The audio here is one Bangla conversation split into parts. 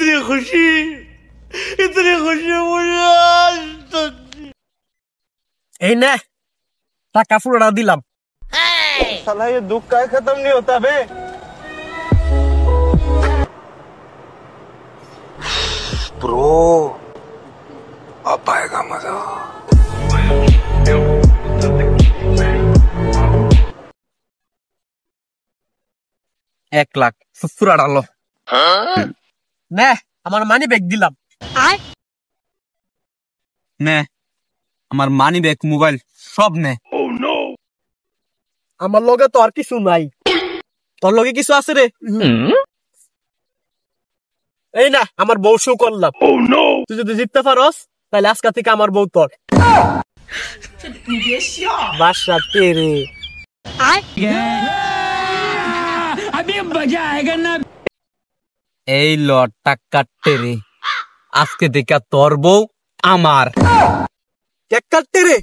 इतनी खुशी मुझे এই নে টাকা পুরোটা দিলাম। साला ये दुख का खत्म नहीं होता बे। ब्रो अब आएगा मजा। 1 লাখ পুরোটা লো। নে আমার মানি ব্যাগ দিলাম। নে আমার মানি ব্যাগ মোবাইল সব নে। আমার লগে তো আর কিছু নাই, তোর লগে কিছু আছে রে? এই না আমার বউ শো করলাম। তুই যদি জিততে পারস তাহলে আজকে থেকে আমার বউ তোর। বাসা তেরে এই লটটা কাটতে রে, আজকে থেকে তোর বউ আমার। কেক কাটতে রে।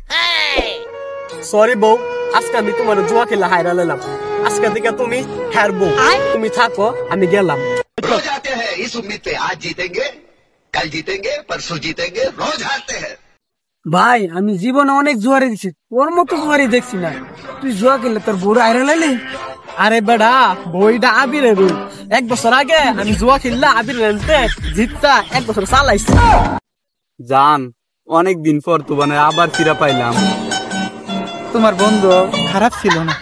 সরি বউ, আজকে আমি তোমার জুয়া খেলা হাইরা লেলাম। আজকে থেকে তুমি হ্যার বউ, তুমি থাকো, আমি গেলাম। रोज आते हैं इस उम्मीद पे आज जीतेंगे कल जीतेंगे परसों जीतेंगे रोज हारते हैं। ভাই আমি জীবনে অনেক জুয়ারি দিছি, ওর মতো জুয়ারি দেখছি না। তুই জুয়া খেললে তোর বড় আইরা লাইলে। আরে বেড়া বইটা আবিরের রুল। 1 বছর আগে আমি জুয়া খেললা আবিরের এনতে জিততা 1 বছর চালাইছি। জান অনেক দিন পর তোমার আবার ফিরা পাইলাম। তোমার বন্ধু খারাপ ছিল না।